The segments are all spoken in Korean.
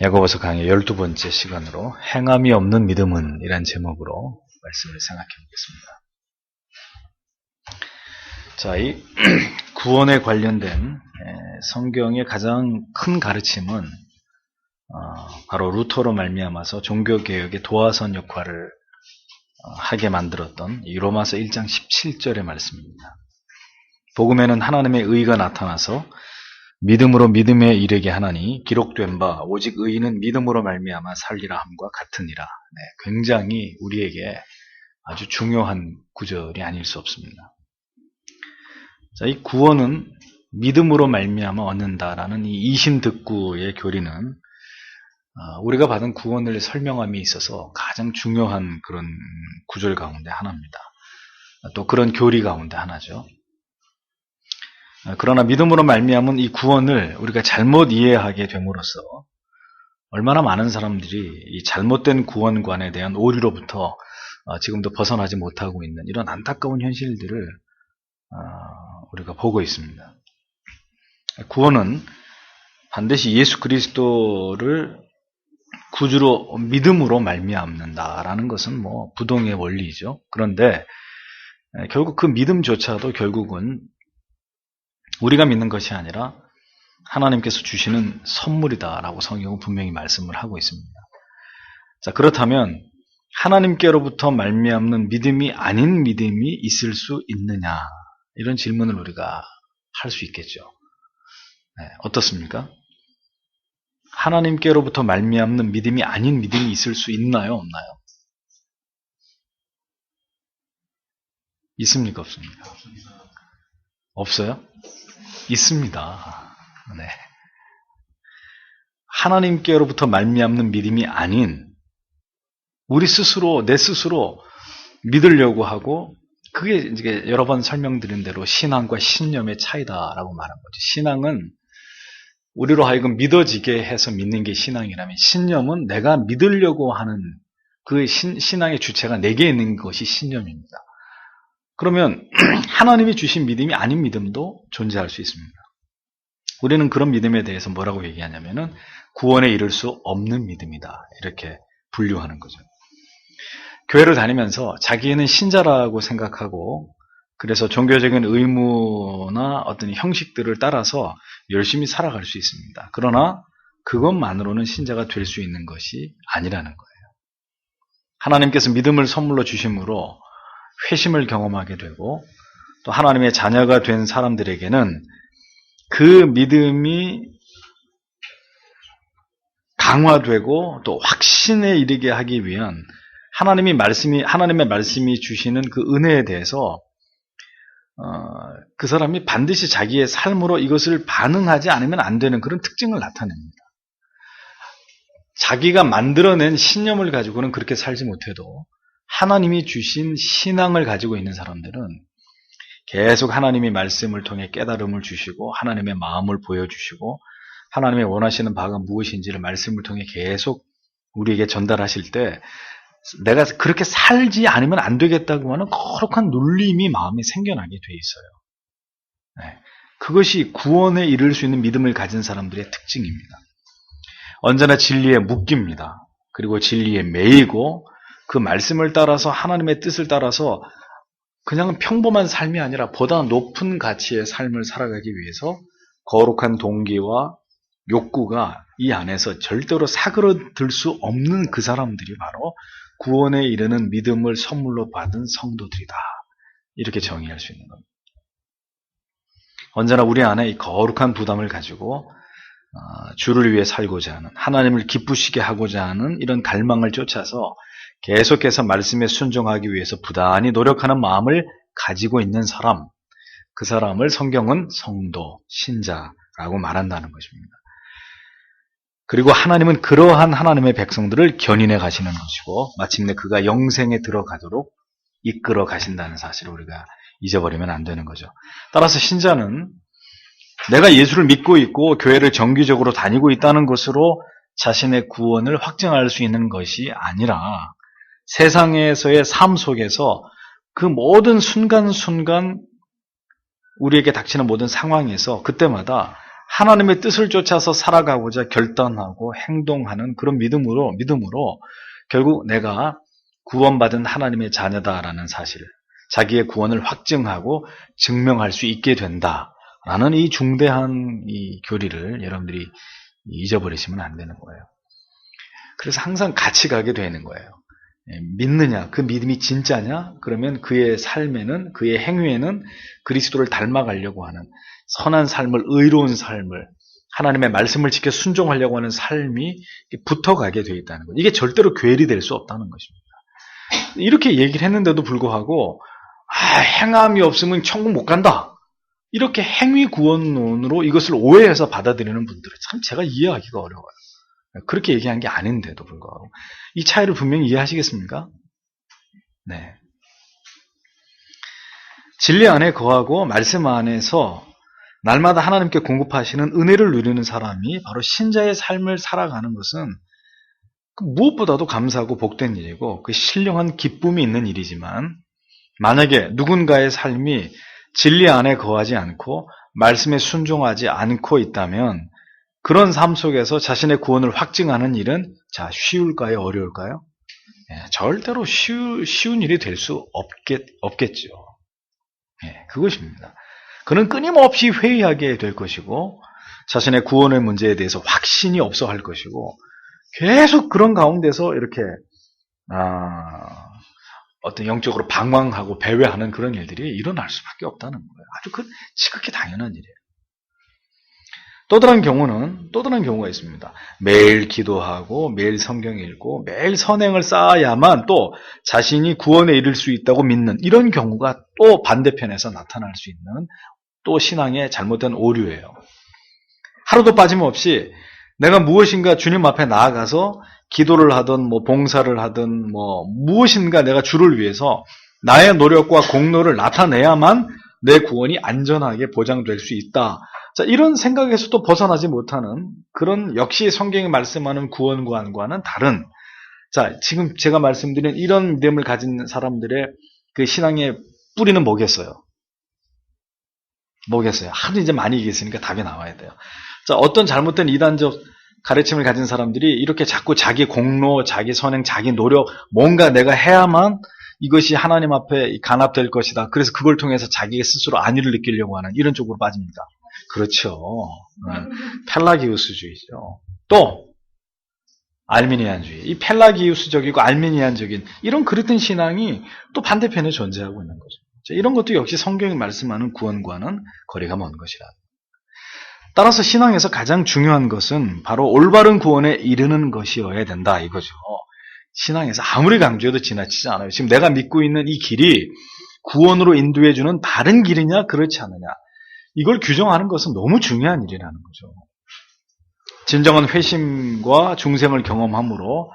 야고보서 강의 12번째 시간으로 행함이 없는 믿음은 이란 제목으로 말씀을 생각해 보겠습니다. 자, 이 구원에 관련된 성경의 가장 큰 가르침은 바로 루터로 말미암아서 종교개혁의 도화선 역할을 하게 만들었던 이 로마서 1장 17절의 말씀입니다. 복음에는 하나님의 의가 나타나서 믿음으로 믿음에 이르게 하나니 기록된 바 오직 의인은 믿음으로 말미암아 살리라 함과 같으니라. 굉장히 우리에게 아주 중요한 구절이 아닐 수 없습니다. 자, 이 구원은 믿음으로 말미암아 얻는다라는 이 이심득구의 교리는 우리가 받은 구원을 설명함에 있어서 가장 중요한 그런 구절 가운데 하나입니다. 또 그런 교리 가운데 하나죠. 그러나 믿음으로 말미암은 이 구원을 우리가 잘못 이해하게 됨으로써 얼마나 많은 사람들이 이 잘못된 구원관에 대한 오류로부터 지금도 벗어나지 못하고 있는 이런 안타까운 현실들을 우리가 보고 있습니다. 구원은 반드시 예수 그리스도를 구주로 믿음으로 말미암는다라는 것은 부동의 원리죠. 그런데 결국 그 믿음조차도 결국은 우리가 믿는 것이 아니라 하나님께서 주시는 선물이다라고 성경은 분명히 말씀을 하고 있습니다. 자, 그렇다면 하나님께로부터 말미암는 믿음이 아닌 믿음이 있을 수 있느냐, 이런 질문을 우리가 할 수 있겠죠. 어떻습니까? 하나님께로부터 말미암는 믿음이 아닌 믿음이 있을 수 있나요, 없나요? 있습니까, 없습니까? 없어요? 있습니다. 네. 하나님께로부터 말미암는 믿음이 아닌 우리 스스로, 내 스스로 믿으려고 하고, 그게 이제 여러 번 설명드린 대로 신앙과 신념의 차이다라고 말한 거죠. 신앙은 우리로 하여금 믿어지게 해서 믿는 게 신앙이라면, 신념은 내가 믿으려고 하는 그 신앙의 주체가 내게 있는 것이 신념입니다. 그러면 하나님이 주신 믿음이 아닌 믿음도 존재할 수 있습니다. 우리는 그런 믿음에 대해서 뭐라고 얘기하냐면은 구원에 이를 수 없는 믿음이다, 이렇게 분류하는 거죠. 교회를 다니면서 자기는 신자라고 생각하고, 그래서 종교적인 의무나 어떤 형식들을 따라서 열심히 살아갈 수 있습니다. 그러나 그것만으로는 신자가 될 수 있는 것이 아니라는 거예요. 하나님께서 믿음을 선물로 주심으로 회심을 경험하게 되고, 또 하나님의 자녀가 된 사람들에게는 그 믿음이 강화되고 또 확신에 이르게 하기 위한 하나님의 말씀이 주시는 그 은혜에 대해서 그 사람이 반드시 자기의 삶으로 이것을 반응하지 않으면 안 되는 그런 특징을 나타냅니다. 자기가 만들어낸 신념을 가지고는 그렇게 살지 못해도 하나님이 주신 신앙을 가지고 있는 사람들은 계속 하나님의 말씀을 통해 깨달음을 주시고 하나님의 마음을 보여주시고 하나님의 원하시는 바가 무엇인지를 말씀을 통해 계속 우리에게 전달하실 때 내가 그렇게 살지 않으면 안 되겠다고 하는 거룩한 눌림이 마음에 생겨나게 돼 있어요. 그것이 구원에 이를 수 있는 믿음을 가진 사람들의 특징입니다. 언제나 진리에 묶입니다. 그리고 진리에 매이고 그 말씀을 따라서 하나님의 뜻을 따라서 그냥 평범한 삶이 아니라 보다 높은 가치의 삶을 살아가기 위해서 거룩한 동기와 욕구가 이 안에서 절대로 사그러들 수 없는 그 사람들이 바로 구원에 이르는 믿음을 선물로 받은 성도들이다, 이렇게 정의할 수 있는 겁니다. 언제나 우리 안에 이 거룩한 부담을 가지고 주를 위해 살고자 하는, 하나님을 기쁘시게 하고자 하는 이런 갈망을 쫓아서 계속해서 말씀에 순종하기 위해서 부단히 노력하는 마음을 가지고 있는 사람, 그 사람을 성경은 성도, 신자라고 말한다는 것입니다. 그리고 하나님은 그러한 하나님의 백성들을 견인해 가시는 것이고 마침내 그가 영생에 들어가도록 이끌어 가신다는 사실을 우리가 잊어버리면 안 되는 거죠. 따라서 신자는 내가 예수를 믿고 있고 교회를 정기적으로 다니고 있다는 것으로 자신의 구원을 확증할 수 있는 것이 아니라 세상에서의 삶 속에서 그 모든 순간순간 우리에게 닥치는 모든 상황에서 그때마다 하나님의 뜻을 쫓아서 살아가고자 결단하고 행동하는 그런 믿음으로 결국 내가 구원받은 하나님의 자녀다라는 사실을, 자기의 구원을 확증하고 증명할 수 있게 된다라는 이 중대한 이 교리를 여러분들이 잊어버리시면 안 되는 거예요. 그래서 항상 같이 가게 되는 거예요. 믿느냐, 그 믿음이 진짜냐? 그러면 그의 삶에는, 그의 행위에는 그리스도를 닮아가려고 하는 선한 삶을, 의로운 삶을, 하나님의 말씀을 지켜 순종하려고 하는 삶이 붙어가게 되어 있다는 거예요. 이게 절대로 괴리 될 수 없다는 것입니다. 이렇게 얘기를 했는데도 불구하고 행함이 없으면 천국 못 간다. 이렇게 행위 구원론으로 이것을 오해해서 받아들이는 분들은 참 제가 이해하기가 어려워요. 그렇게 얘기한 게 아닌데도 불구하고 이 차이를 분명히 이해하시겠습니까? 네. 진리 안에 거하고 말씀 안에서 날마다 하나님께 공급하시는 은혜를 누리는 사람이 바로 신자의 삶을 살아가는 것은 무엇보다도 감사하고 복된 일이고 그 신령한 기쁨이 있는 일이지만, 만약에 누군가의 삶이 진리 안에 거하지 않고 말씀에 순종하지 않고 있다면 그런 삶 속에서 자신의 구원을 확증하는 일은 쉬울까요? 어려울까요? 절대로 쉬운 일이 될 수 없겠죠. 그것입니다. 그는 끊임없이 회의하게 될 것이고 자신의 구원의 문제에 대해서 확신이 없어 할 것이고 계속 그런 가운데서 이렇게 어떤 영적으로 방황하고 배회하는 그런 일들이 일어날 수밖에 없다는 거예요. 아주 지극히 당연한 일이에요. 또 다른 경우가 있습니다. 매일 기도하고 매일 성경 읽고 매일 선행을 쌓아야만 또 자신이 구원에 이를 수 있다고 믿는 이런 경우가 또 반대편에서 나타날 수 있는 또 신앙의 잘못된 오류예요. 하루도 빠짐없이 내가 무엇인가 주님 앞에 나아가서 기도를 하든 봉사를 하든 무엇인가 내가 주를 위해서 나의 노력과 공로를 나타내야만 내 구원이 안전하게 보장될 수 있다. 이런 생각에서도 벗어나지 못하는 그런 역시 성경이 말씀하는 구원관과는 다른, 지금 제가 말씀드린 이런 믿음을 가진 사람들의 그 신앙의 뿌리는 뭐겠어요? 하도 이제 많이 얘기했으니까 답이 나와야 돼요. 어떤 잘못된 이단적 가르침을 가진 사람들이 이렇게 자꾸 자기 공로, 자기 선행, 자기 노력, 뭔가 내가 해야만 이것이 하나님 앞에 간합될 것이다. 그래서 그걸 통해서 자기 스스로 안위를 느끼려고 하는 이런 쪽으로 빠집니다. 그렇죠. 펠라기우스주의죠. 또 알미니안주의. 이 펠라기우스적이고 알미니안적인 이런 그릇된 신앙이 또 반대편에 존재하고 있는 거죠. 이런 것도 역시 성경이 말씀하는 구원과는 거리가 먼 것이라. 따라서 신앙에서 가장 중요한 것은 바로 올바른 구원에 이르는 것이어야 된다 이거죠. 신앙에서 아무리 강조해도 지나치지 않아요. 지금 내가 믿고 있는 이 길이 구원으로 인도해주는 다른 길이냐 그렇지 않느냐, 이걸 규정하는 것은 너무 중요한 일이라는 거죠. 진정한 회심과 중생을 경험함으로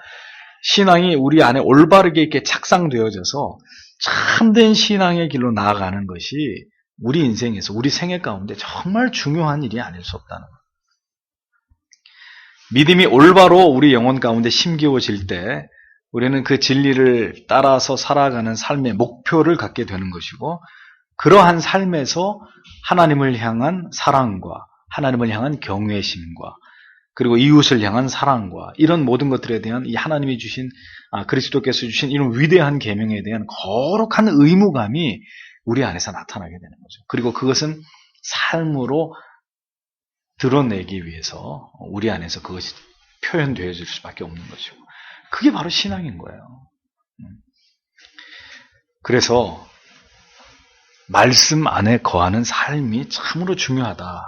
신앙이 우리 안에 올바르게 이렇게 착상되어져서 참된 신앙의 길로 나아가는 것이 우리 인생에서, 우리 생애 가운데 정말 중요한 일이 아닐 수 없다는 거예요. 믿음이 올바로 우리 영혼 가운데 심기워질 때 우리는 그 진리를 따라서 살아가는 삶의 목표를 갖게 되는 것이고, 그러한 삶에서 하나님을 향한 사랑과 하나님을 향한 경외심과 그리고 이웃을 향한 사랑과 이런 모든 것들에 대한 이 하나님이 주신, 그리스도께서 주신 이런 위대한 계명에 대한 거룩한 의무감이 우리 안에서 나타나게 되는 거죠. 그리고 그것은 삶으로 드러내기 위해서 우리 안에서 그것이 표현되어질 수밖에 없는 거죠. 그게 바로 신앙인 거예요. 그래서 말씀 안에 거하는 삶이 참으로 중요하다.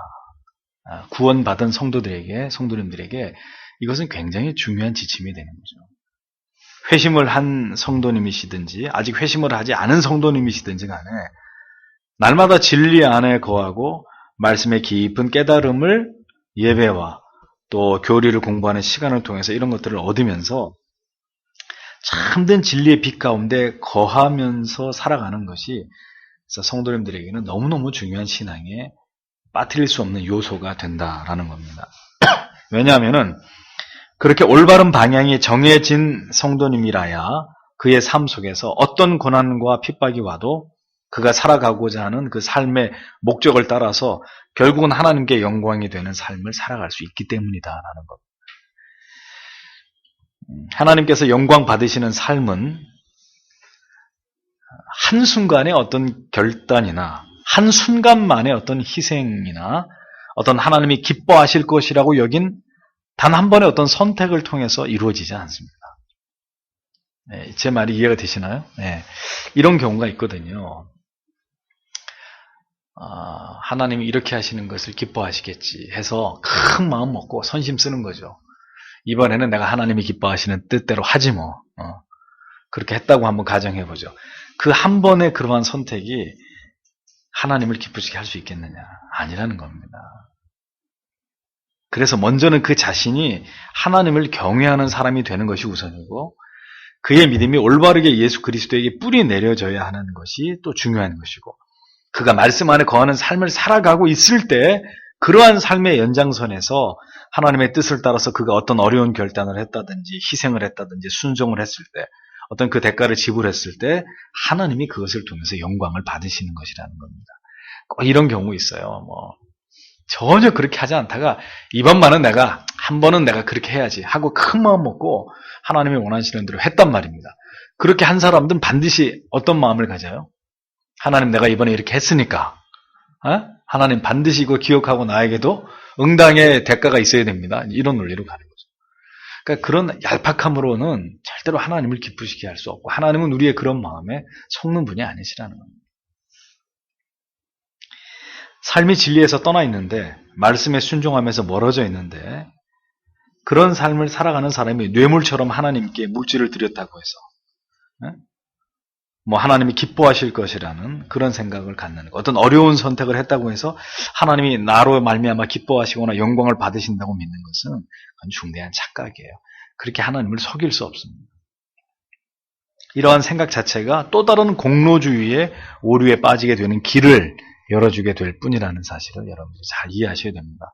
구원받은 성도님들에게 이것은 굉장히 중요한 지침이 되는 거죠. 회심을 한 성도님이시든지 아직 회심을 하지 않은 성도님이시든지 간에 날마다 진리 안에 거하고 말씀의 깊은 깨달음을 예배와 또 교리를 공부하는 시간을 통해서 이런 것들을 얻으면서 참된 진리의 빛 가운데 거하면서 살아가는 것이 성도님들에게는 너무너무 중요한 신앙에 빠뜨릴 수 없는 요소가 된다라는 겁니다. 왜냐하면은 그렇게 올바른 방향이 정해진 성도님이라야 그의 삶 속에서 어떤 고난과 핍박이 와도 그가 살아가고자 하는 그 삶의 목적을 따라서 결국은 하나님께 영광이 되는 삶을 살아갈 수 있기 때문이다라는 것. 하나님께서 영광 받으시는 삶은 한순간의 어떤 결단이나 한순간만의 어떤 희생이나 어떤 하나님이 기뻐하실 것이라고 여긴 단 한 번의 어떤 선택을 통해서 이루어지지 않습니다. 네, 제 말이 이해가 되시나요? 네, 이런 경우가 있거든요. 하나님이 이렇게 하시는 것을 기뻐하시겠지 해서 큰 마음 먹고 선심 쓰는 거죠. 이번에는 내가 하나님이 기뻐하시는 뜻대로 하지 뭐. 그렇게 했다고 한번 가정해보죠. 그 한 번의 그러한 선택이 하나님을 기쁘시게 할 수 있겠느냐? 아니라는 겁니다. 그래서 먼저는 그 자신이 하나님을 경외하는 사람이 되는 것이 우선이고 그의 믿음이 올바르게 예수 그리스도에게 뿌리 내려져야 하는 것이 또 중요한 것이고 그가 말씀 안에 거하는 삶을 살아가고 있을 때 그러한 삶의 연장선에서 하나님의 뜻을 따라서 그가 어떤 어려운 결단을 했다든지 희생을 했다든지 순종을 했을 때 어떤 그 대가를 지불했을 때 하나님이 그것을 통해서 영광을 받으시는 것이라는 겁니다. 꼭 이런 경우 있어요. 전혀 그렇게 하지 않다가 이번만은 한 번은 내가 그렇게 해야지 하고 큰 마음 먹고 하나님이 원하시는 대로 했단 말입니다. 그렇게 한 사람들은 반드시 어떤 마음을 가져요? 하나님 내가 이번에 이렇게 했으니까 하나님 반드시 이거 기억하고 나에게도 응당의 대가가 있어야 됩니다. 이런 논리로 가는 거죠. 그러니까 그런 얄팍함으로는 절대로 하나님을 기쁘시게 할 수 없고 하나님은 우리의 그런 마음에 속는 분이 아니시라는 겁니다. 삶이 진리에서 떠나 있는데 말씀에 순종하면서 멀어져 있는데 그런 삶을 살아가는 사람이 뇌물처럼 하나님께 물질을 드렸다고 해서 하나님이 기뻐하실 것이라는 그런 생각을 갖는 것. 어떤 어려운 선택을 했다고 해서 하나님이 나로 말미암아 기뻐하시거나 영광을 받으신다고 믿는 것은 그건 중대한 착각이에요. 그렇게 하나님을 속일 수 없습니다. 이러한 생각 자체가 또 다른 공로주의의 오류에 빠지게 되는 길을 열어주게 될 뿐이라는 사실을 여러분들이 잘 이해하셔야 됩니다.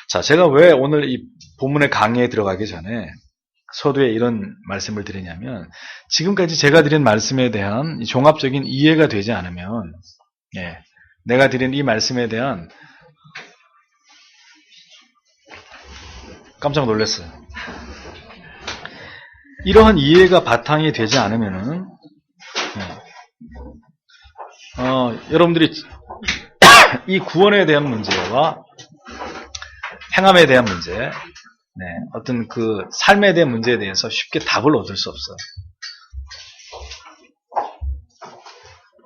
자, 제가 왜 오늘 이 본문의 강의에 들어가기 전에 서두에 이런 말씀을 드리냐면 지금까지 제가 드린 말씀에 대한 종합적인 이해가 되지 않으면 내가 드린 이 말씀에 대한 깜짝 놀랐어요. 이러한 이해가 바탕이 되지 않으면은 여러분들이 이 구원에 대한 문제와 행함에 대한 문제 어떤 그 삶에 대한 문제에 대해서 쉽게 답을 얻을 수 없어요.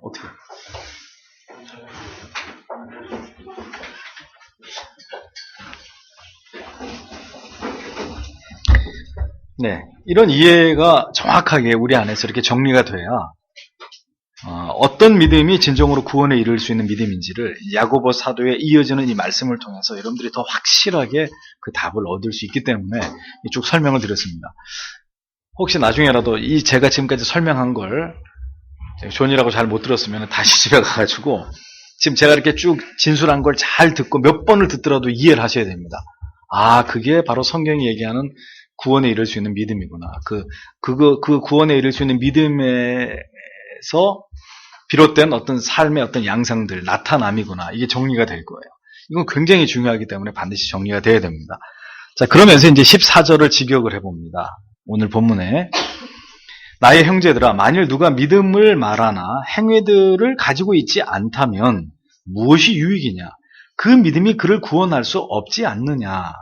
어떻게? 이런 이해가 정확하게 우리 안에서 이렇게 정리가 돼야 어떤 믿음이 진정으로 구원에 이를 수 있는 믿음인지를 야고보 사도에 이어지는 이 말씀을 통해서 여러분들이 더 확실하게 그 답을 얻을 수 있기 때문에 쭉 설명을 드렸습니다. 혹시 나중에라도 이 제가 지금까지 설명한 걸 존이라고 잘 못 들었으면 다시 집에 가가지고 지금 제가 이렇게 쭉 진술한 걸 잘 듣고 몇 번을 듣더라도 이해를 하셔야 됩니다. 그게 바로 성경이 얘기하는 구원에 이를 수 있는 믿음이구나. 그 구원에 이를 수 있는 믿음에서 비롯된 어떤 삶의 어떤 양상들, 나타남이구나. 이게 정리가 될 거예요. 이건 굉장히 중요하기 때문에 반드시 정리가 돼야 됩니다. 자, 그러면서 이제 14절을 직역을 해봅니다. 오늘 본문에. 나의 형제들아, 만일 누가 믿음을 말하나 행위들을 가지고 있지 않다면 무엇이 유익이냐? 그 믿음이 그를 구원할 수 없지 않느냐?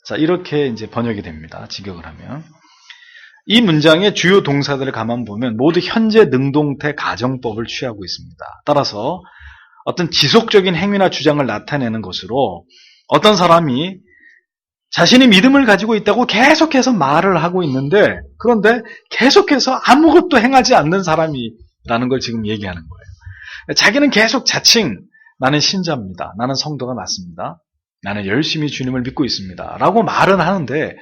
자, 이렇게 이제 번역이 됩니다. 직역을 하면. 이 문장의 주요 동사들을 가만 보면 모두 현재 능동태 가정법을 취하고 있습니다. 따라서 어떤 지속적인 행위나 주장을 나타내는 것으로 어떤 사람이 자신이 믿음을 가지고 있다고 계속해서 말을 하고 있는데 그런데 계속해서 아무것도 행하지 않는 사람이라는 걸 지금 얘기하는 거예요. 자기는 계속 자칭 나는 신자입니다. 나는 성도가 맞습니다. 나는 열심히 주님을 믿고 있습니다. 라고 말은 하는데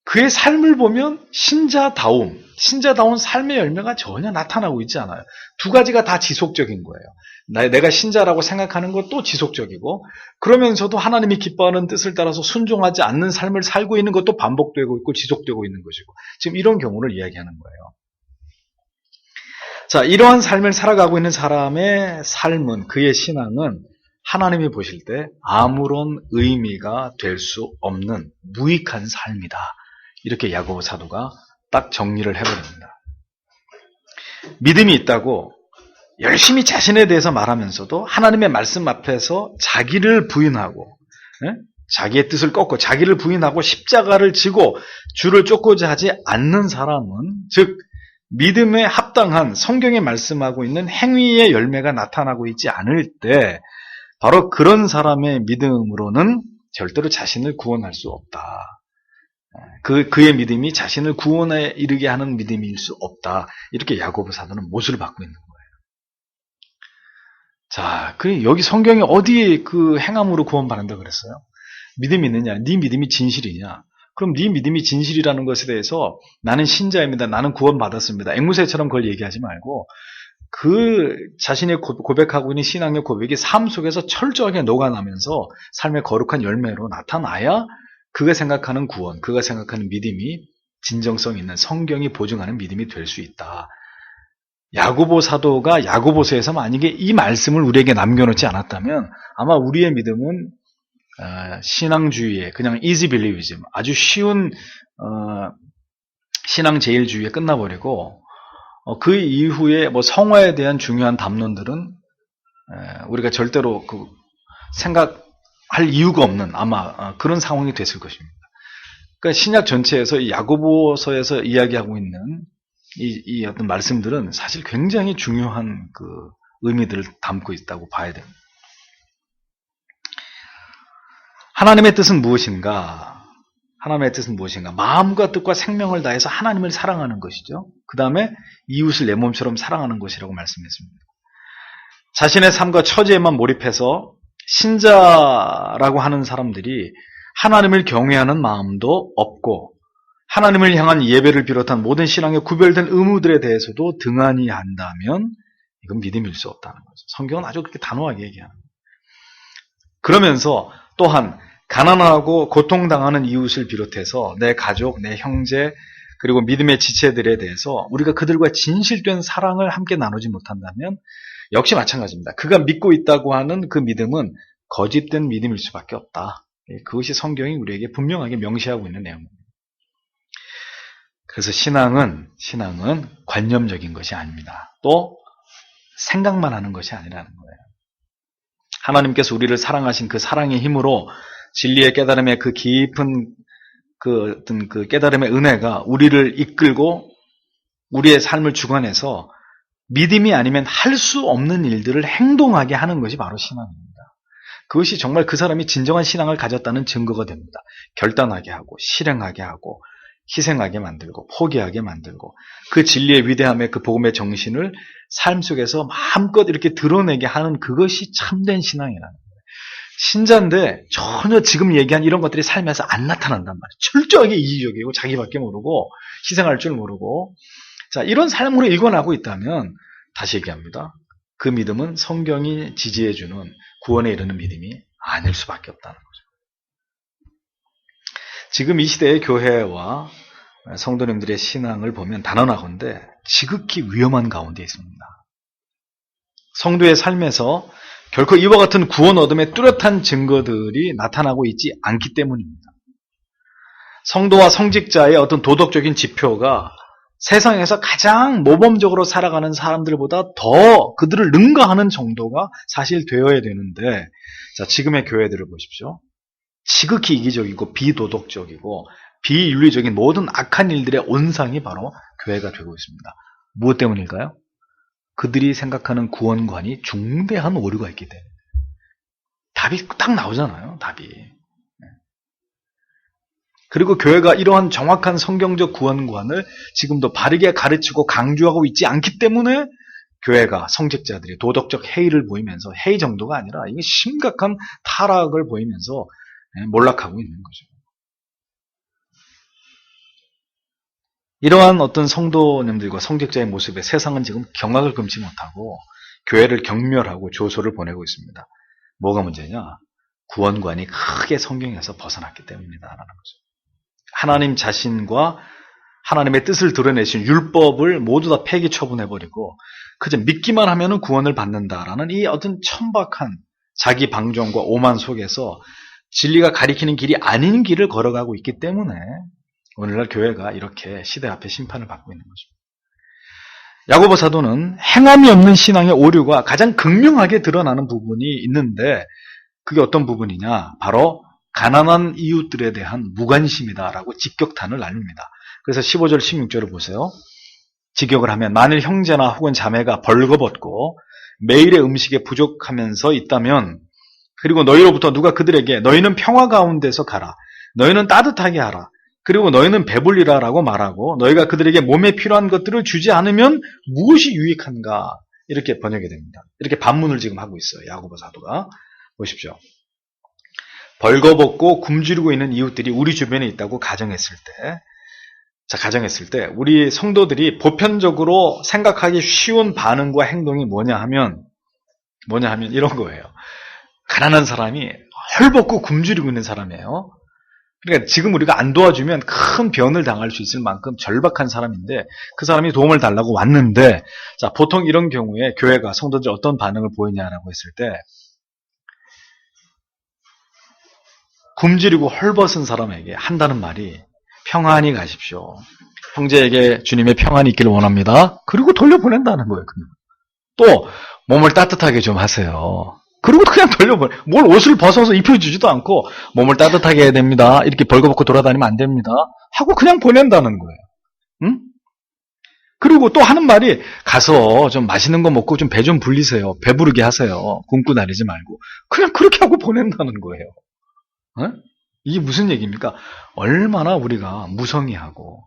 그의 삶을 보면 신자다운 삶의 열매가 전혀 나타나고 있지 않아요. 두 가지가 다 지속적인 거예요. 내가 신자라고 생각하는 것도 지속적이고 그러면서도 하나님이 기뻐하는 뜻을 따라서 순종하지 않는 삶을 살고 있는 것도 반복되고 있고 지속되고 있는 것이고 지금 이런 경우를 이야기하는 거예요. 자, 이러한 삶을 살아가고 있는 사람의 삶은, 그의 신앙은 하나님이 보실 때 아무런 의미가 될 수 없는 무익한 삶이다. 이렇게 야고보 사도가 딱 정리를 해버립니다. 믿음이 있다고 열심히 자신에 대해서 말하면서도 하나님의 말씀 앞에서 자기를 부인하고, 자기의 뜻을 꺾고 자기를 부인하고 십자가를 지고 주를 쫓고자 하지 않는 사람은, 즉 믿음에 합당한 성경에 말씀하고 있는 행위의 열매가 나타나고 있지 않을 때 바로 그런 사람의 믿음으로는 절대로 자신을 구원할 수 없다. 그의 믿음이 자신을 구원에 이르게 하는 믿음일 수 없다. 이렇게 야고보 사도는 못을 받고 있는 거예요. 자, 여기 성경에 어디에 그 행함으로 구원받는다 그랬어요? 믿음이 있느냐? 네 믿음이 진실이냐? 그럼 네 믿음이 진실이라는 것에 대해서 나는 신자입니다. 나는 구원받았습니다. 앵무새처럼 그걸 얘기하지 말고 그 자신의 고백하고 있는 신앙의 고백이 삶 속에서 철저하게 녹아나면서 삶의 거룩한 열매로 나타나야 그가 생각하는 구원, 그가 생각하는 믿음이 진정성 있는 성경이 보증하는 믿음이 될 수 있다. 야고보 사도가 야고보서에서 만약에 이 말씀을 우리에게 남겨놓지 않았다면 아마 우리의 믿음은 신앙주의에 그냥 easy believism, 아주 쉬운 신앙 제일주의에 끝나버리고 그 이후에 뭐 성화에 대한 중요한 담론들은 우리가 절대로 생각할 이유가 없는 아마 그런 상황이 됐을 것입니다. 그러니까 신약 전체에서 이 야고보서에서 이야기하고 있는 이 어떤 말씀들은 사실 굉장히 중요한 그 의미들을 담고 있다고 봐야 됩니다. 하나님의 뜻은 무엇인가? 하나님의 뜻은 무엇인가? 마음과 뜻과 생명을 다해서 하나님을 사랑하는 것이죠. 그 다음에 이웃을 내 몸처럼 사랑하는 것이라고 말씀했습니다. 자신의 삶과 처지에만 몰입해서 신자라고 하는 사람들이 하나님을 경외하는 마음도 없고 하나님을 향한 예배를 비롯한 모든 신앙의 구별된 의무들에 대해서도 등한히 한다면 이건 믿음일 수 없다는 거죠. 성경은 아주 그렇게 단호하게 얘기하는 거예요. 그러면서 또한 가난하고 고통당하는 이웃을 비롯해서 내 가족, 내 형제, 그리고 믿음의 지체들에 대해서 우리가 그들과 진실된 사랑을 함께 나누지 못한다면 역시 마찬가지입니다. 그가 믿고 있다고 하는 그 믿음은 거짓된 믿음일 수밖에 없다. 그것이 성경이 우리에게 분명하게 명시하고 있는 내용입니다. 그래서 신앙은 관념적인 것이 아닙니다. 또 생각만 하는 것이 아니라는 거예요. 하나님께서 우리를 사랑하신 그 사랑의 힘으로 진리의 깨달음의 그 깊은 그 깨달음의 은혜가 우리를 이끌고 우리의 삶을 주관해서 믿음이 아니면 할 수 없는 일들을 행동하게 하는 것이 바로 신앙입니다. 그것이 정말 그 사람이 진정한 신앙을 가졌다는 증거가 됩니다. 결단하게 하고 실행하게 하고 희생하게 만들고 포기하게 만들고 그 진리의 위대함의 그 복음의 정신을 삶 속에서 마음껏 이렇게 드러내게 하는 그것이 참된 신앙이라는 거예요. 신자인데 전혀 지금 얘기한 이런 것들이 삶에서 안 나타난단 말이에요. 철저하게 이기적이고 자기밖에 모르고 희생할 줄 모르고 자 이런 삶으로 일관하고 있다면 다시 얘기합니다. 그 믿음은 성경이 지지해주는 구원에 이르는 믿음이 아닐 수밖에 없다는 거죠. 지금 이 시대의 교회와 성도님들의 신앙을 보면 단언하건대 지극히 위험한 가운데 있습니다. 성도의 삶에서 결코 이와 같은 구원 얻음의 뚜렷한 증거들이 나타나고 있지 않기 때문입니다. 성도와 성직자의 어떤 도덕적인 지표가 세상에서 가장 모범적으로 살아가는 사람들보다 더 그들을 능가하는 정도가 사실 되어야 되는데 자, 지금의 교회들을 보십시오. 지극히 이기적이고 비도덕적이고 비윤리적인 모든 악한 일들의 온상이 바로 교회가 되고 있습니다. 무엇 때문일까요? 그들이 생각하는 구원관이 중대한 오류가 있기 때문에. 답이 딱 나오잖아요. 답이. 그리고 교회가 이러한 정확한 성경적 구원관을 지금도 바르게 가르치고 강조하고 있지 않기 때문에 교회가 성직자들이 도덕적 해이를 보이면서 해이 정도가 아니라 이게 심각한 타락을 보이면서 몰락하고 있는 거죠. 이러한 어떤 성도님들과 성직자의 모습에 세상은 지금 경악을 금치 못하고 교회를 경멸하고 조소를 보내고 있습니다. 뭐가 문제냐? 구원관이 크게 성경에서 벗어났기 때문이다라는 거죠. 하나님의 뜻을 드러내신 율법을 모두 다 폐기 처분해버리고 그저 믿기만 하면은 구원을 받는다라는 이 어떤 천박한 자기 방종과 오만 속에서 진리가 가리키는 길이 아닌 길을 걸어가고 있기 때문에 오늘날 교회가 이렇게 시대 앞에 심판을 받고 있는 것입니다. 야고보 사도는 행함이 없는 신앙의 오류가 가장 극명하게 드러나는 부분이 있는데 그게 어떤 부분이냐? 바로 가난한 이웃들에 대한 무관심이다라고 직격탄을 날립니다. 그래서 15절, 16절을 보세요. 직역을 하면 만일 형제나 혹은 자매가 벌거벗고 매일의 음식에 부족하면서 있다면 그리고 너희로부터 누가 그들에게 너희는 평화 가운데서 가라. 너희는 따뜻하게 하라. 그리고 너희는 배불리라라고 말하고 너희가 그들에게 몸에 필요한 것들을 주지 않으면 무엇이 유익한가? 이렇게 번역이 됩니다. 이렇게 반문을 지금 하고 있어요. 야고보 사도가. 보십시오. 벌거벗고 굶주리고 있는 이웃들이 우리 주변에 있다고 가정했을 때 우리 성도들이 보편적으로 생각하기 쉬운 반응과 행동이 뭐냐 하면 이런 거예요. 가난한 사람이 헐벗고 굶주리고 있는 사람이에요. 그러니까 지금 우리가 안 도와주면 큰 변을 당할 수 있을 만큼 절박한 사람인데 그 사람이 도움을 달라고 왔는데 자, 보통 이런 경우에 교회가 성도들이 어떤 반응을 보이냐라고 했을 때 굶주리고 헐벗은 사람에게 한다는 말이 평안히 가십시오. 형제에게 주님의 평안이 있기를 원합니다. 그리고 돌려보낸다는 거예요. 그냥. 또 몸을 따뜻하게 좀 하세요. 그리고 그냥 돌려보내. 뭘 옷을 벗어서 입혀주지도 않고 몸을 따뜻하게 해야 됩니다. 이렇게 벌거벗고 돌아다니면 안 됩니다. 하고 그냥 보낸다는 거예요. 응? 그리고 또 하는 말이 가서 좀 맛있는 거 먹고 좀 배 좀 불리세요. 배부르게 하세요. 굶고 다니지 말고. 그냥 그렇게 하고 보낸다는 거예요. 응? 이게 무슨 얘기입니까? 얼마나 우리가 무성의하고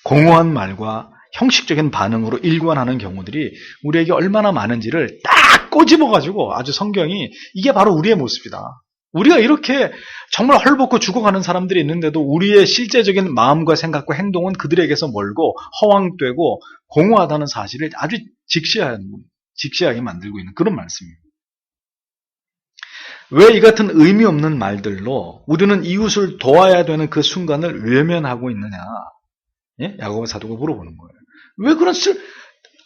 공허한 말과 형식적인 반응으로 일관하는 경우들이 우리에게 얼마나 많은지를 딱 꼬집어가지고 아주 성경이 이게 바로 우리의 모습이다. 우리가 이렇게 정말 헐벗고 죽어가는 사람들이 있는데도 우리의 실제적인 마음과 생각과 행동은 그들에게서 멀고 허황되고 공허하다는 사실을 아주 직시하게 만들고 있는 그런 말씀입니다. 왜 이 같은 의미 없는 말들로 우리는 이웃을 도와야 되는 그 순간을 외면하고 있느냐? 예? 야고보 사도가 물어보는 거예요. 왜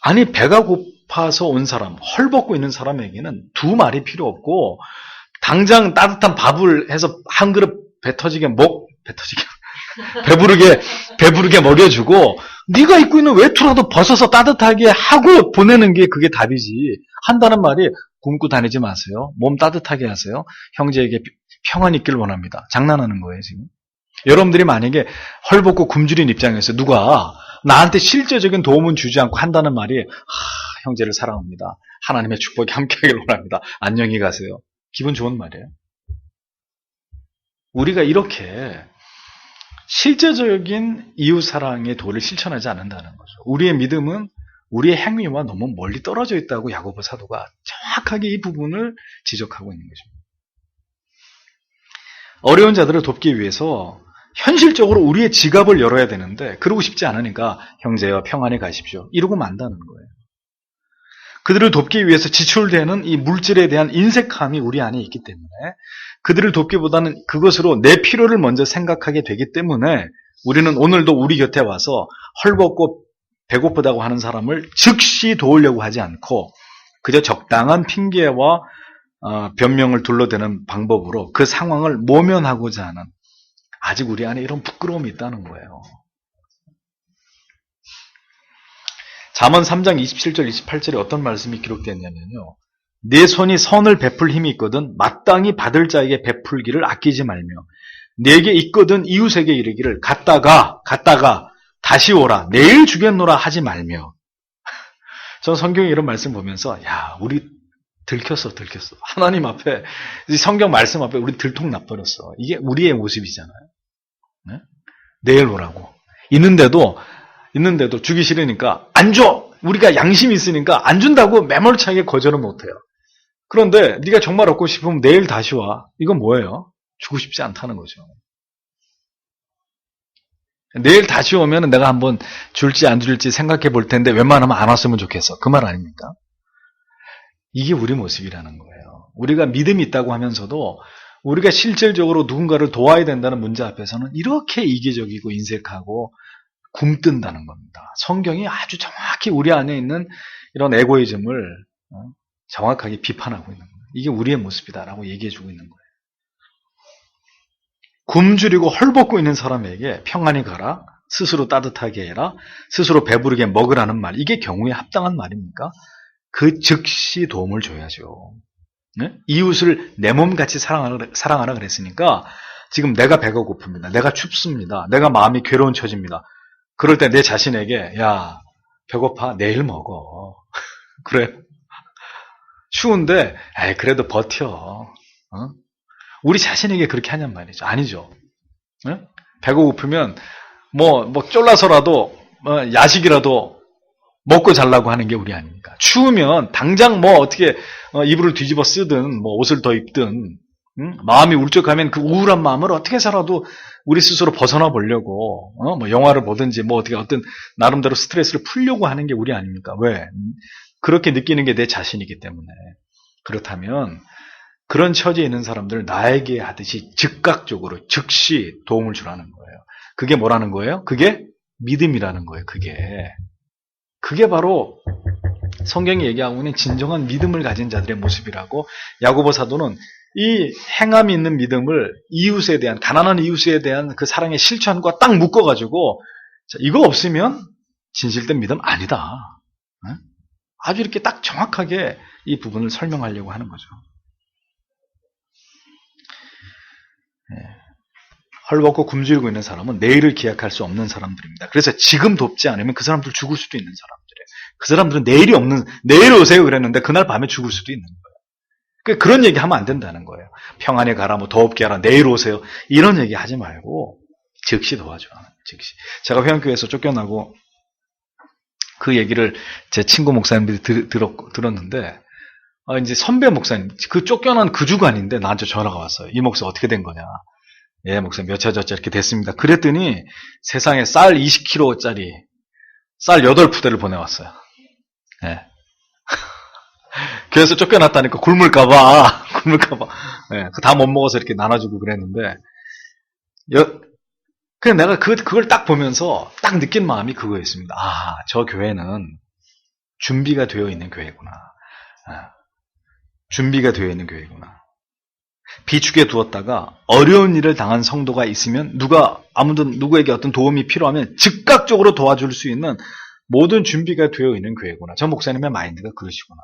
아니 배가 고파서 온 사람, 헐벗고 있는 사람에게는 두 말이 필요 없고 당장 따뜻한 밥을 해서 한 그릇 배부르게 먹여주고 네가 입고 있는 외투라도 벗어서 따뜻하게 하고 보내는 게 그게 답이지. 한다는 말이 굶고 다니지 마세요. 몸 따뜻하게 하세요. 형제에게 평안이 있길 원합니다. 장난하는 거예요, 지금. 여러분들이 만약에 헐벗고 굶주린 입장에서 누가 나한테 실제적인 도움은 주지 않고 한다는 말이 형제를 사랑합니다. 하나님의 축복이 함께하길 원합니다. 안녕히 가세요. 기분 좋은 말이에요. 우리가 이렇게 실제적인 이웃사랑의 도를 실천하지 않는다는 거죠. 우리의 믿음은 우리의 행위와 너무 멀리 떨어져 있다고 야고보 사도가 정확하게 이 부분을 지적하고 있는 것입니다. 어려운 자들을 돕기 위해서 현실적으로 우리의 지갑을 열어야 되는데 그러고 싶지 않으니까 형제와 평안히 가십시오. 이러고 만다는 거예요. 그들을 돕기 위해서 지출되는 이 물질에 대한 인색함이 우리 안에 있기 때문에 그들을 돕기보다는 그것으로 내 필요를 먼저 생각하게 되기 때문에 우리는 오늘도 우리 곁에 와서 헐벗고 배고프다고 하는 사람을 즉시 도우려고 하지 않고 그저 적당한 핑계와 변명을 둘러대는 방법으로 그 상황을 모면하고자 하는 아직 우리 안에 이런 부끄러움이 있다는 거예요. 잠언 3장 27절 28절에 어떤 말씀이 기록되어 있냐면요. 내 손이 선을 베풀 힘이 있거든 마땅히 받을 자에게 베풀기를 아끼지 말며 내게 있거든 이웃에게 이르기를 갔다가 다시 오라 내일 주겠노라 하지 말며. 전 성경에 이런 말씀 보면서 야 우리 들켰어. 하나님 앞에 성경 말씀 앞에 우리 들통나버렸어. 이게 우리의 모습이잖아요. 네? 내일 오라고 있는데도 주기 싫으니까 안 줘. 우리가 양심이 있으니까 안 준다고 매몰차게 거절은 못해요. 그런데 네가 정말 얻고 싶으면 내일 다시 와. 이건 뭐예요? 주고 싶지 않다는 거죠. 내일 다시 오면 내가 한번 줄지 안 줄지 생각해 볼 텐데 웬만하면 안 왔으면 좋겠어. 그 말 아닙니까? 이게 우리 모습이라는 거예요. 우리가 믿음이 있다고 하면서도 우리가 실질적으로 누군가를 도와야 된다는 문제 앞에서는 이렇게 이기적이고 인색하고 굼뜬다는 겁니다. 성경이 아주 정확히 우리 안에 있는 이런 에고이즘을 정확하게 비판하고 있는 거예요. 이게 우리의 모습이다라고 얘기해주고 있는 거예요. 굶주리고 헐벗고 있는 사람에게 평안히 가라, 스스로 따뜻하게 해라, 스스로 배부르게 먹으라는 말, 이게 경우에 합당한 말입니까? 그 즉시 도움을 줘야죠. 네? 이웃을 내 몸같이 사랑하라 그랬으니까 지금 내가 배가 고픕니다. 내가 춥습니다. 내가 마음이 괴로운 처지입니다. 그럴 때 내 자신에게 야 배고파 내일 먹어. 그래. 추운데 에이 그래도 버텨. 우리 자신에게 그렇게 하냔 말이죠. 아니죠. 네? 배가 고프면 뭐 쫄라서라도 야식이라도 먹고 자려고 하는 게 우리 아닙니까? 추우면 당장 뭐 어떻게 이불을 뒤집어 쓰든 뭐 옷을 더 입든 마음이 울적하면 그 우울한 마음을 어떻게 살아도 우리 스스로 벗어나 보려고 뭐 영화를 보든지 뭐 어떻게 어떤 나름대로 스트레스를 풀려고 하는 게 우리 아닙니까? 왜? 그렇게 느끼는 게 내 자신이기 때문에. 그렇다면 그런 처지에 있는 사람들을 나에게 하듯이 즉각적으로 즉시 도움을 주라는 거예요. 그게 뭐라는 거예요? 그게 믿음이라는 거예요. 그게 바로 성경이 얘기하고 있는 진정한 믿음을 가진 자들의 모습이라고 야고보 사도는 이 행함이 있는 믿음을 이웃에 대한 가난한 이웃에 대한 그 사랑의 실천과 딱 묶어가지고 이거 없으면 진실된 믿음 아니다. 아주 이렇게 딱 정확하게 이 부분을 설명하려고 하는 거죠. 헐벗고 굶주리고 있는 사람은 내일을 기약할 수 없는 사람들입니다. 그래서 지금 돕지 않으면 그 사람들 죽을 수도 있는 사람들이에요. 그 사람들은 내일 오세요 그랬는데 그날 밤에 죽을 수도 있는 거예요. 그런 얘기 하면 안 된다는 거예요. 평안히 가라, 뭐 더웁게 하라, 내일 오세요. 이런 얘기 하지 말고 즉시 도와줘. 즉시. 제가 회원교회에서 쫓겨나고 그 얘기를 제 친구 목사님들이 들었는데 이제 선배 목사님, 그 쫓겨난 그 주간인데 나한테 전화가 왔어요. 이 목사 어떻게 된 거냐. 예, 목사님 몇 차저차 이렇게 됐습니다. 그랬더니 세상에 쌀 20kg짜리 쌀 8푸대를 보내왔어요. 예. 그래서 쫓겨났다니까 굶을까봐. 예, 다 못 먹어서 이렇게 나눠주고 그랬는데, 그냥 내가 그걸 딱 보면서 딱 느낀 마음이 그거였습니다. 아, 저 교회는 준비가 되어 있는 교회구나. 준비가 되어 있는 교회구나. 비축에 두었다가 어려운 일을 당한 성도가 있으면 누구에게 어떤 도움이 필요하면 즉각적으로 도와줄 수 있는 모든 준비가 되어 있는 교회구나. 저 목사님의 마인드가 그러시구나.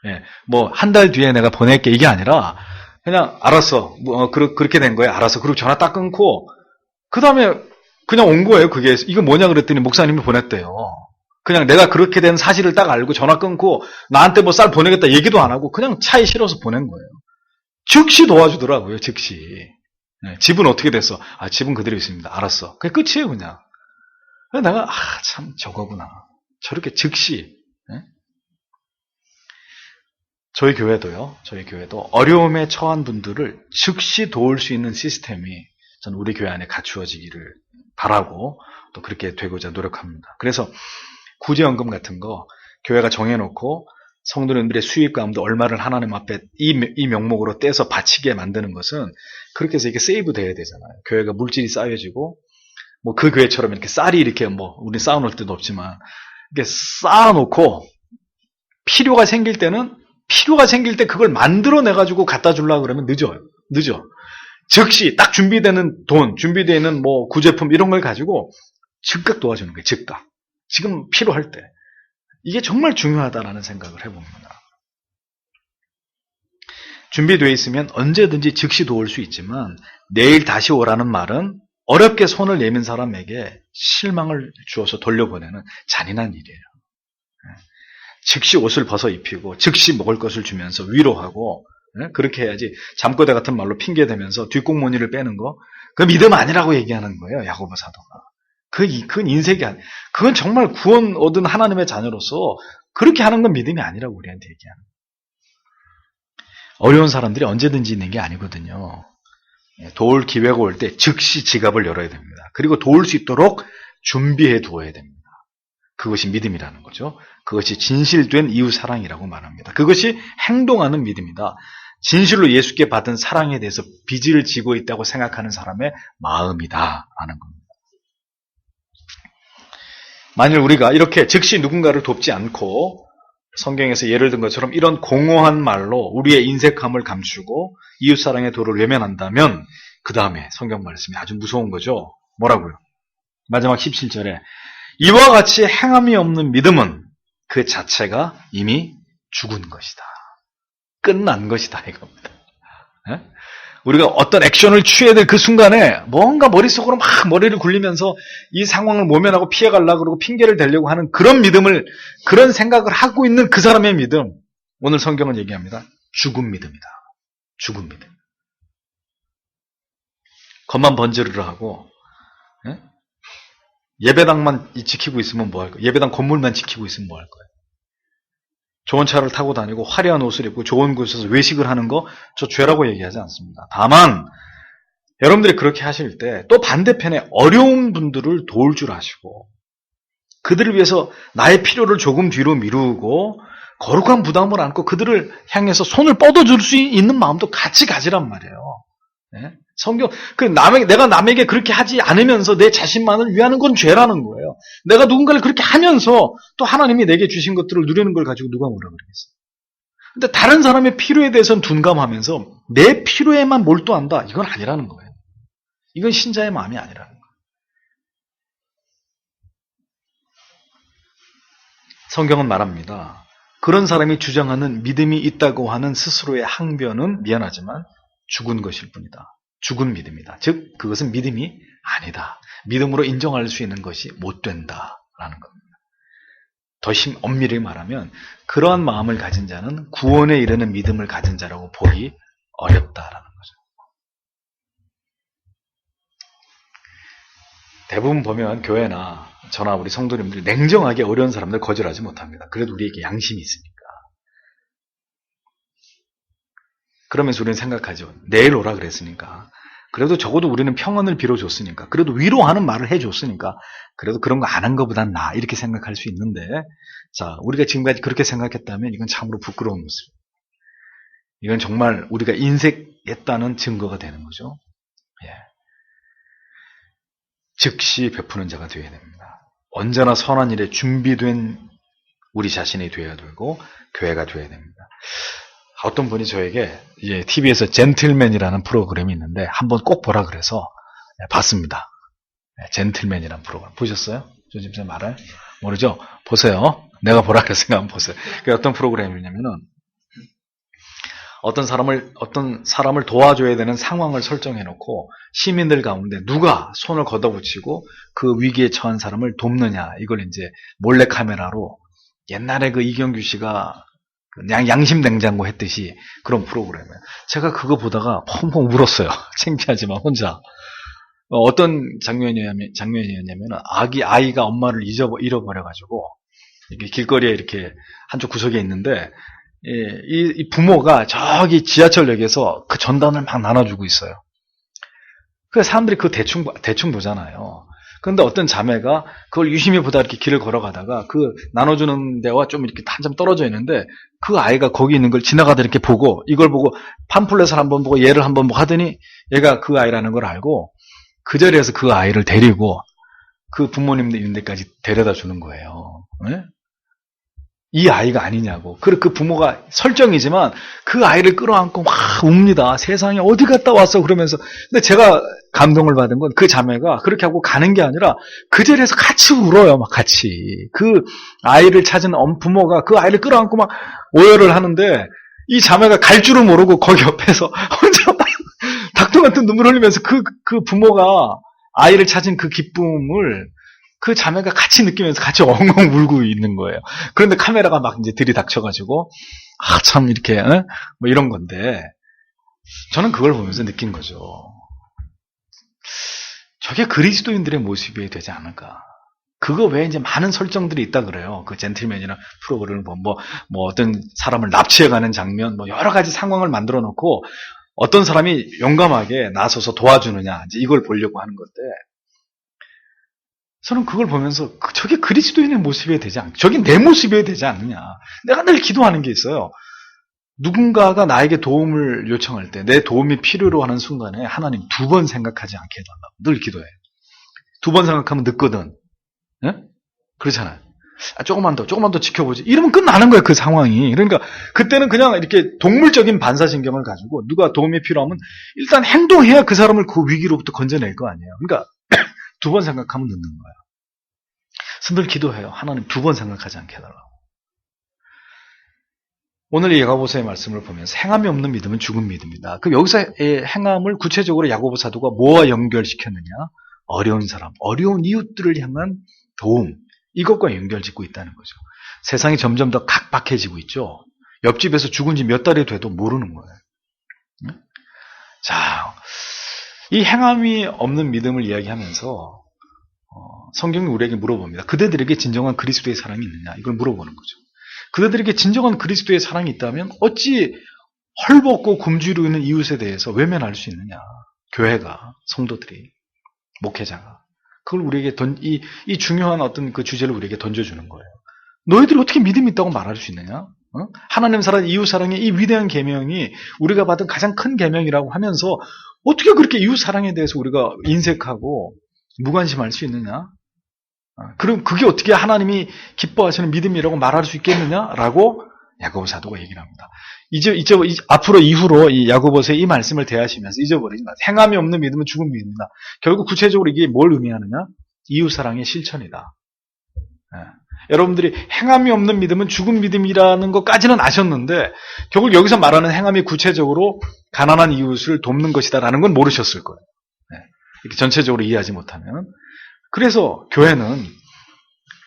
예, 뭐 한 달 뒤에 내가 보낼게 이게 아니라 그냥 알았어. 그렇게 된 거예요. 알았어. 그리고 전화 딱 끊고 그 다음에 그냥 온 거예요. 그게 이거 뭐냐 그랬더니 목사님이 보냈대요. 그냥 내가 그렇게 된 사실을 딱 알고 전화 끊고 나한테 뭐 쌀 보내겠다 얘기도 안 하고 그냥 차에 실어서 보낸 거예요. 즉시 도와주더라고요. 즉시. 네, 집은 어떻게 됐어? 아, 집은 그대로 있습니다. 알았어. 그게 끝이에요, 그냥. 내가 참 저거구나. 저렇게 즉시. 네? 저희 교회도 어려움에 처한 분들을 즉시 도울 수 있는 시스템이 저는 우리 교회 안에 갖추어지기를 바라고 또 그렇게 되고자 노력합니다. 그래서 구제연금 같은 거 교회가 정해놓고 성도님들의 수입 가운데 얼마를 하나님 앞에 이 명목으로 떼서 바치게 만드는 것은 그렇게 해서 이게 세이브 돼야 되잖아요. 교회가 물질이 쌓여지고 뭐 그 교회처럼 이렇게 쌀이 이렇게 뭐 우리 쌓아놓을 때도 없지만 이렇게 쌓아놓고 필요가 생길 때 그걸 만들어내가지고 갖다 주려고 그러면 늦어. 즉시 딱 준비되는 돈, 준비되는 뭐 구제품 이런 걸 가지고 즉각 도와주는 거예요. 즉각. 지금 필요할 때. 이게 정말 중요하다라는 생각을 해봅니다. 준비되어 있으면 언제든지 즉시 도울 수 있지만 내일 다시 오라는 말은 어렵게 손을 내민 사람에게 실망을 주어서 돌려보내는 잔인한 일이에요. 즉시 옷을 벗어 입히고 즉시 먹을 것을 주면서 위로하고 그렇게 해야지 잠꼬대 같은 말로 핑계대면서 뒷공무니를 빼는 거 그 믿음 아니라고 얘기하는 거예요. 야고보 사도가. 그건 인색이 아니에요. 그건 정말 구원 얻은 하나님의 자녀로서 그렇게 하는 건 믿음이 아니라고 우리한테 얘기하는 거예요. 어려운 사람들이 언제든지 있는 게 아니거든요. 도울 기회가 올 때 즉시 지갑을 열어야 됩니다. 그리고 도울 수 있도록 준비해 두어야 됩니다. 그것이 믿음이라는 거죠. 그것이 진실된 이웃 사랑이라고 말합니다. 그것이 행동하는 믿음이다. 진실로 예수께 받은 사랑에 대해서 빚을 지고 있다고 생각하는 사람의 마음이다 라는 겁니다. 만일 우리가 이렇게 즉시 누군가를 돕지 않고 성경에서 예를 든 것처럼 이런 공허한 말로 우리의 인색함을 감추고 이웃사랑의 도를 외면한다면 그 다음에 성경 말씀이 아주 무서운 거죠. 뭐라고요? 마지막 17절에 이와 같이 행함이 없는 믿음은 그 자체가 이미 죽은 것이다. 끝난 것이다 이겁니다. 예? 우리가 어떤 액션을 취해야 될 그 순간에 뭔가 머릿속으로 막 머리를 굴리면서 이 상황을 모면하고 피해가려고 그러고 핑계를 대려고 하는 그런 믿음을, 그런 생각을 하고 있는 그 사람의 믿음, 오늘 성경은 얘기합니다. 죽은 믿음이다. 죽은 믿음. 겉만 번지르르 하고 예? 예배당만 지키고 있으면 뭐 할 거예요? 예배당 건물만 지키고 있으면 뭐 할 거예요? 좋은 차를 타고 다니고 화려한 옷을 입고 좋은 곳에서 외식을 하는 거 저 죄라고 얘기하지 않습니다. 다만 여러분들이 그렇게 하실 때 또 반대편에 어려운 분들을 도울 줄 아시고 그들을 위해서 나의 필요를 조금 뒤로 미루고 거룩한 부담을 안고 그들을 향해서 손을 뻗어줄 수 있는 마음도 같이 가지란 말이에요. 네? 성경, 내가 남에게 그렇게 하지 않으면서 내 자신만을 위하는 건 죄라는 거예요. 내가 누군가를 그렇게 하면서 또 하나님이 내게 주신 것들을 누리는 걸 가지고 누가 뭐라 그러겠어요. 근데 다른 사람의 필요에 대해서는 둔감하면서 내 필요에만 몰두한다. 이건 아니라는 거예요. 이건 신자의 마음이 아니라는 거예요. 성경은 말합니다. 그런 사람이 주장하는 믿음이 있다고 하는 스스로의 항변은 미안하지만 죽은 것일 뿐이다. 죽은 믿음이다. 즉 그것은 믿음이 아니다. 믿음으로 인정할 수 있는 것이 못 된다라는 겁니다. 더 엄밀히 말하면 그러한 마음을 가진 자는 구원에 이르는 믿음을 가진 자라고 보기 어렵다라는 거죠. 대부분 보면 교회나 저나 우리 성도님들이 냉정하게 어려운 사람들 거절하지 못합니다. 그래도 우리에게 양심이 있으니까. 그러면서 우리는 생각하죠. 내일 오라 그랬으니까. 그래도 적어도 우리는 평안을 빌어줬으니까. 그래도 위로하는 말을 해줬으니까. 그래도 그런 거 안 한 것보단 나아. 이렇게 생각할 수 있는데, 자, 우리가 지금까지 그렇게 생각했다면 이건 참으로 부끄러운 모습. 이건 정말 우리가 인색했다는 증거가 되는 거죠. 예. 즉시 베푸는 자가 되어야 됩니다. 언제나 선한 일에 준비된 우리 자신이 되어야 되고, 교회가 되어야 됩니다. 어떤 분이 저에게 이제 TV에서 젠틀맨이라는 프로그램이 있는데 한번 꼭 보라 그래서 봤습니다. 젠틀맨이라는 프로그램 보셨어요? 저 집사님 말을 모르죠? 보세요. 내가 보라 그래서 한번 보세요. 그게 어떤 프로그램이냐면은 어떤 사람을 도와줘야 되는 상황을 설정해 놓고 시민들 가운데 누가 손을 걷어붙이고 그 위기에 처한 사람을 돕느냐 이걸 이제 몰래 카메라로 옛날에 그 이경규 씨가 양심 냉장고 했듯이 그런 프로그램이에요. 제가 그거 보다가 펑펑 울었어요. 창피하지만 혼자. 어떤 장면이었냐면 아이가 엄마를 잃어버려가지고 이렇게 길거리에 이렇게 한쪽 구석에 있는데 이 부모가 저기 지하철역에서 그 전단을 막 나눠주고 있어요. 그 사람들이 그거 대충 보잖아요. 그런데 어떤 자매가 그걸 유심히 보다 이렇게 길을 걸어가다가 그 나눠주는 데와 좀 이렇게 한참 떨어져 있는데 그 아이가 거기 있는 걸 지나가다 이렇게 보고 이걸 보고 팜플렛을 한번 보고 얘를 한번 보고 하더니 얘가 그 아이라는 걸 알고 그 자리에서 그 아이를 데리고 그 부모님들 있는 데까지 데려다 주는 거예요. 네? 이 아이가 아니냐고. 그 부모가 설정이지만 그 아이를 끌어안고 막 웁니다. 세상에 어디 갔다 왔어 그러면서. 근데 제가 감동을 받은 건 그 자매가 그렇게 하고 가는 게 아니라 그 자리에서 같이 울어요. 막 같이. 그 아이를 찾은 부모가 그 아이를 끌어안고 막 오열을 하는데 이 자매가 갈 줄을 모르고 거기 옆에서 혼자 닭똥 같은 눈물 흘리면서 그 부모가 아이를 찾은 그 기쁨을 그 자매가 같이 느끼면서 같이 엉엉 울고 있는 거예요. 그런데 카메라가 막 이제 들이닥쳐가지고, 참, 이렇게, 뭐 이런 건데, 저는 그걸 보면서 느낀 거죠. 저게 그리스도인들의 모습이 되지 않을까. 그거 외에 이제 많은 설정들이 있다 그래요. 그 젠틀맨이나 프로그램을 보면 뭐 어떤 사람을 납치해가는 장면, 뭐 여러 가지 상황을 만들어 놓고, 어떤 사람이 용감하게 나서서 도와주느냐, 이제 이걸 보려고 하는 건데, 저는 그걸 보면서 저게 그리스도인의 모습이 되지 않, 저게 내 모습이 되지 않느냐. 내가 늘 기도하는 게 있어요. 누군가가 나에게 도움을 요청할 때 내 도움이 필요로 하는 순간에 하나님 2번 생각하지 않게 해달라고 늘 기도해. 2번 생각하면 늦거든. 네? 그렇잖아요. 조금만 더 지켜보지. 이러면 끝나는 거예요, 그 상황이. 그러니까 그때는 그냥 이렇게 동물적인 반사신경을 가지고 누가 도움이 필요하면 일단 행동해야 그 사람을 그 위기로부터 건져낼 거 아니에요. 그러니까 두 번 생각하면 늦는 거예요. 늘 기도해요. 하나님 2번 생각하지 않게 해달라고. 오늘 이 야고보서의 말씀을 보면서 행함이 없는 믿음은 죽은 믿음이다. 그 여기서의 행함을 구체적으로 야고보 사도가 뭐와 연결시켰느냐? 어려운 사람, 어려운 이웃들을 향한 도움, 이것과 연결짓고 있다는 거죠. 세상이 점점 더 각박해지고 있죠. 옆집에서 죽은 지 몇 달이 돼도 모르는 거예요. 자, 이 행함이 없는 믿음을 이야기하면서 성경이 우리에게 물어봅니다. 그대들에게 진정한 그리스도의 사랑이 있느냐? 이걸 물어보는 거죠. 그대들에게 진정한 그리스도의 사랑이 있다면 어찌 헐벗고 굶주리고 있는 이웃에 대해서 외면할 수 있느냐? 교회가, 성도들이, 목회자가. 그걸 우리에게 이 중요한 어떤 그 주제를 우리에게 던져주는 거예요. 너희들이 어떻게 믿음이 있다고 말할 수 있느냐? 하나님 사랑, 이웃 사랑의 이 위대한 계명이 우리가 받은 가장 큰 계명이라고 하면서 어떻게 그렇게 이웃 사랑에 대해서 우리가 인색하고 무관심할 수 있느냐? 그럼 그게 어떻게 하나님이 기뻐하시는 믿음이라고 말할 수 있겠느냐라고 야고보 사도가 얘기를 합니다. 앞으로 이후로 이 야고보서의 이 말씀을 대하시면서 잊어버리지 마세요. 행함이 없는 믿음은 죽은 믿음이다. 결국 구체적으로 이게 뭘 의미하느냐? 이웃사랑의 실천이다. 여러분들이 행함이 없는 믿음은 죽은 믿음이라는 것까지는 아셨는데 결국 여기서 말하는 행함이 구체적으로 가난한 이웃을 돕는 것이다라는 건 모르셨을 거예요. 이렇게 전체적으로 이해하지 못하면. 그래서 교회는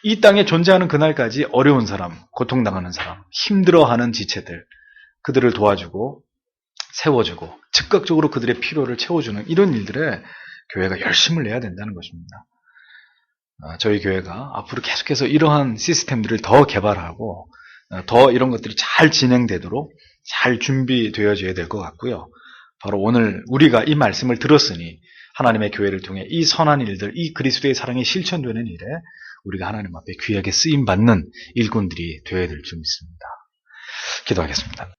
이 땅에 존재하는 그날까지 어려운 사람, 고통당하는 사람, 힘들어하는 지체들, 그들을 도와주고 세워주고 즉각적으로 그들의 필요를 채워주는 이런 일들에 교회가 열심을 내야 된다는 것입니다. 저희 교회가 앞으로 계속해서 이러한 시스템들을 더 개발하고 더 이런 것들이 잘 진행되도록 잘 준비되어져야 될 것 같고요. 바로 오늘 우리가 이 말씀을 들었으니 하나님의 교회를 통해 이 선한 일들, 이 그리스도의 사랑이 실천되는 일에 우리가 하나님 앞에 귀하게 쓰임받는 일꾼들이 되어야 될 줄 믿습니다. 기도하겠습니다.